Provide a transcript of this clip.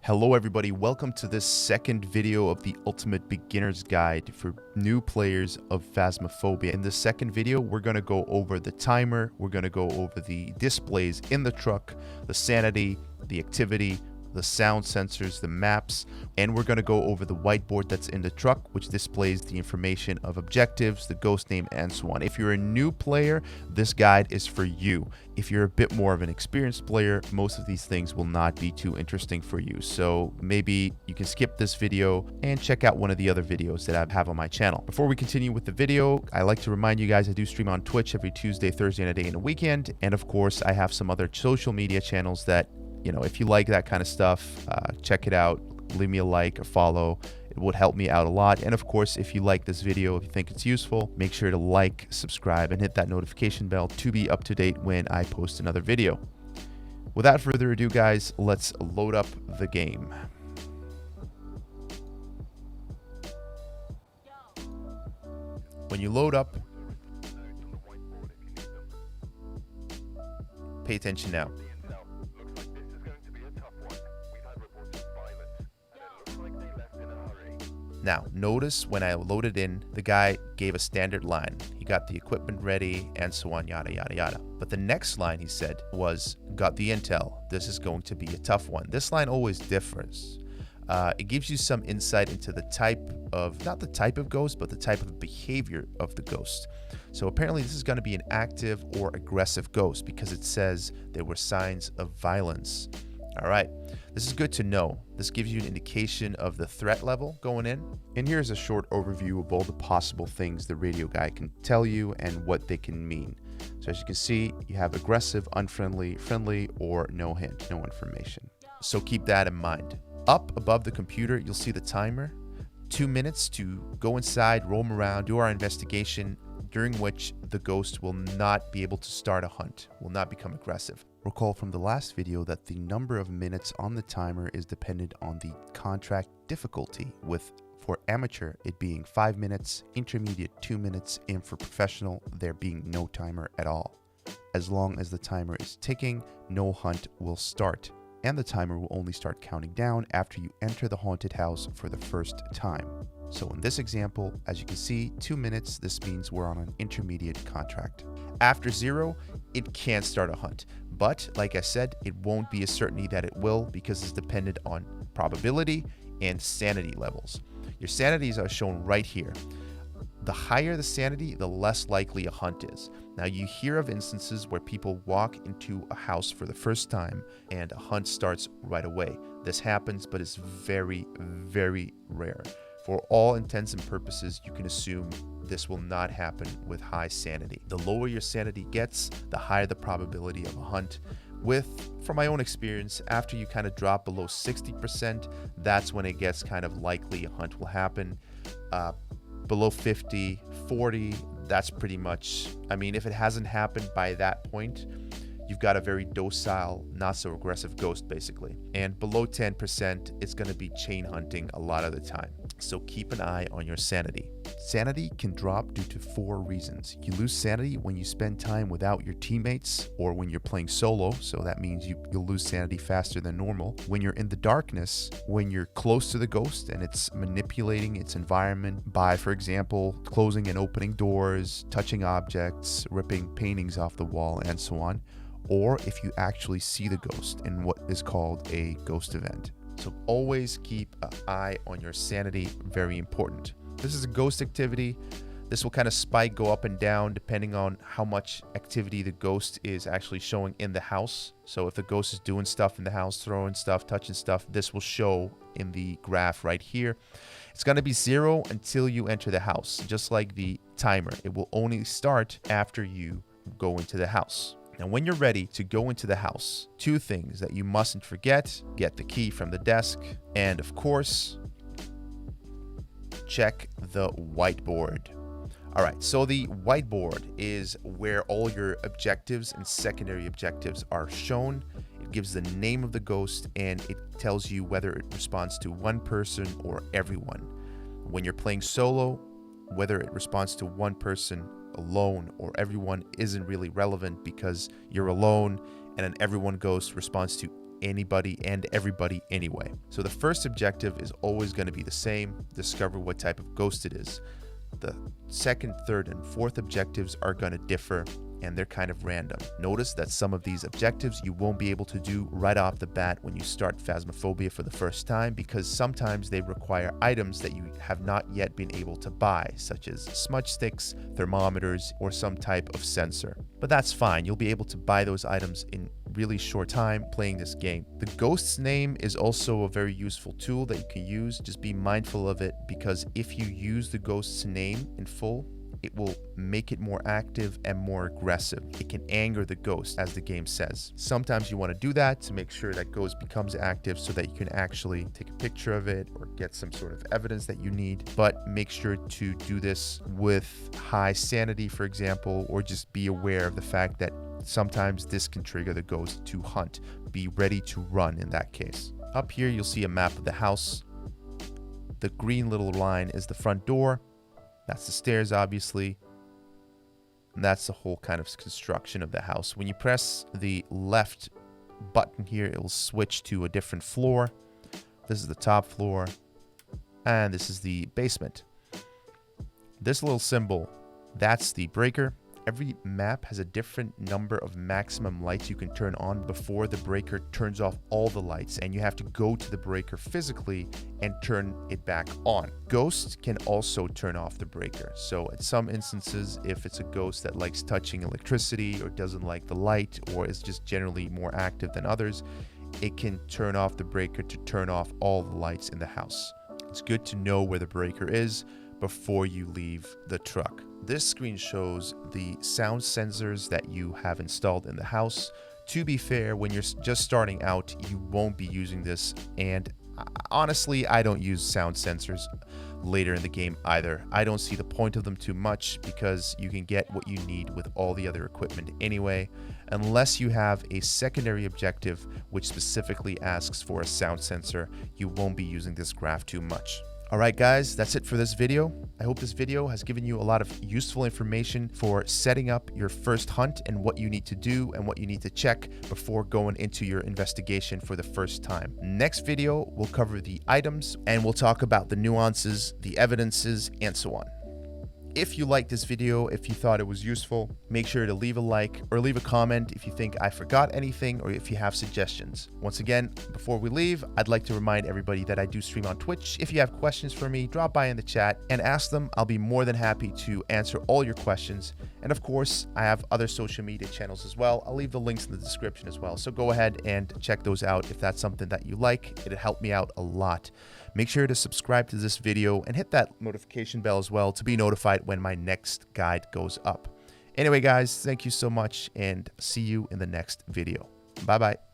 Hello everybody, welcome to this second video of the Ultimate Beginner's Guide for new players of Phasmophobia. In this second video, we're going to go over the timer, we're going to go over the displays in the truck, the sanity, the activity, the sound sensors, the maps, and we're going to go over the whiteboard that's in the truck, which displays the information of objectives, the ghost name, and so on. If you're a new player, this guide is for you. If you're a bit more of an experienced player, most of these things will not be too interesting for you. So maybe you can skip this video and check out one of the other videos that I have on my channel. Before we continue with the video, I like to remind you guys I do stream on Twitch every Tuesday, Thursday, and a day in the weekend. And of course, I have some other social media channels that, you know, if you like that kind of stuff, check it out. Leave me a like, a follow. It would help me out a lot. And of course, if you like this video, if you think it's useful, make sure to like, subscribe, and hit that notification bell to be up to date when I post another video. Without further ado, guys, let's load up the game. When you load up, pay attention now. Now, notice when I loaded in, the guy gave a standard line. He got the equipment ready and so on, yada, yada, yada. But the next line he said was, got the intel. This is going to be a tough one. This line always differs. It gives you some insight into the type of, not the type of ghost, but the type of behavior of the ghost. So apparently this is going to be an active or aggressive ghost because it says there were signs of violence. All right, this is good to know. This gives you an indication of the threat level going in. And here's a short overview of all the possible things the radio guy can tell you and what they can mean. So as you can see, you have aggressive, unfriendly, friendly, or no hint, no information. So keep that in mind. Up above the computer, you'll see the timer. 2 minutes to go inside, roam around, do our investigation, during which the ghost will not be able to start a hunt, will not become aggressive. Recall from the last video that the number of minutes on the timer is dependent on the contract difficulty, with for amateur it being 5 minutes, intermediate 2 minutes, and for professional there being no timer at all. As long as the timer is ticking, no hunt will start, and the timer will only start counting down after you enter the haunted house for the first time. So in this example, as you can see, 2 minutes, this means we're on an intermediate contract. After 0, it can't start a hunt. But like I said, it won't be a certainty that it will because it's dependent on probability and sanity levels. Your sanities are shown right here. The higher the sanity, the less likely a hunt is. Now you hear of instances where people walk into a house for the first time and a hunt starts right away. This happens, but it's very, very rare. For all intents and purposes, you can assume this will not happen with high sanity. The lower your sanity gets, the higher the probability of a hunt. From my own experience, after you kind of drop below 60%, that's when it gets kind of likely a hunt will happen. Below 50, 40, that's pretty much, I mean, if it hasn't happened by that point, you've got a very docile, not so aggressive ghost basically. And below 10%, it's going to be chain hunting a lot of the time. So keep an eye on your sanity. Sanity can drop due to 4 reasons. You lose sanity when you spend time without your teammates or when you're playing solo, so that means you'll lose sanity faster than normal. When you're in the darkness, when you're close to the ghost and it's manipulating its environment by, for example, closing and opening doors, touching objects, ripping paintings off the wall, and so on. Or if you actually see the ghost in what is called a ghost event. So always keep an eye on your sanity, very important. This is a ghost activity. This will kind of spike, go up and down depending on how much activity the ghost is actually showing in the house. So if the ghost is doing stuff in the house, throwing stuff, touching stuff, this will show in the graph right here. It's going to be 0 until you enter the house, just like the timer. It will only start after you go into the house. Now, when you're ready to go into the house, 2 things that you mustn't forget: get the key from the desk, and of course, check the whiteboard. All right, so the whiteboard is where all your objectives and secondary objectives are shown. It gives the name of the ghost and it tells you whether it responds to one person or everyone. When you're playing solo, whether it responds to one person alone or everyone isn't really relevant because you're alone, and an everyone ghost responds to anybody and everybody anyway. So the first objective is always going to be the same: discover what type of ghost it is. The second, third, and fourth objectives are going to differ, and they're kind of random. Notice that some of these objectives you won't be able to do right off the bat when you start Phasmophobia for the first time, because sometimes they require items that you have not yet been able to buy, such as smudge sticks, thermometers, or some type of sensor. But that's fine, you'll be able to buy those items in really short time playing this game. The ghost's name is also a very useful tool that you can use. Just be mindful of it, because if you use the ghost's name in full, it will make it more active and more aggressive. It can anger the ghost, as the game says. Sometimes you want to do that to make sure that ghost becomes active so that you can actually take a picture of it or get some sort of evidence that you need. But make sure to do this with high sanity, for example, or just be aware of the fact that sometimes this can trigger the ghost to hunt. Be ready to run in that case. Up here, you'll see a map of the house. The green little line is the front door. That's the stairs, obviously. And that's the whole kind of construction of the house. When you press the left button here, it will switch to a different floor. This is the top floor. And this is the basement. This little symbol, that's the breaker. Every map has a different number of maximum lights you can turn on before the breaker turns off all the lights, and you have to go to the breaker physically and turn it back on. Ghosts can also turn off the breaker. So in some instances, if it's a ghost that likes touching electricity or doesn't like the light or is just generally more active than others, it can turn off the breaker to turn off all the lights in the house. It's good to know where the breaker is before you leave the truck. This screen shows the sound sensors that you have installed in the house. To be fair, when you're just starting out, you won't be using this, and honestly, I don't use sound sensors later in the game either. I don't see the point of them too much, because you can get what you need with all the other equipment anyway, unless you have a secondary objective which specifically asks for a sound sensor. You won't be using this graph too much. Alright guys, that's it for this video. I hope this video has given you a lot of useful information for setting up your first hunt and what you need to do and what you need to check before going into your investigation for the first time. Next video, we'll cover the items and we'll talk about the nuances, the evidences, and so on. If you liked this video, if you thought it was useful, make sure to leave a like or leave a comment if you think I forgot anything or if you have suggestions. Once again, before we leave, I'd like to remind everybody that I do stream on Twitch. If you have questions for me, drop by in the chat and ask them. I'll be more than happy to answer all your questions. And of course, I have other social media channels as well. I'll leave the links in the description as well. So go ahead and check those out if that's something that you like. It'll help me out a lot. Make sure to subscribe to this video and hit that notification bell as well to be notified when my next guide goes up. Anyway, guys, thank you so much and see you in the next video. Bye-bye.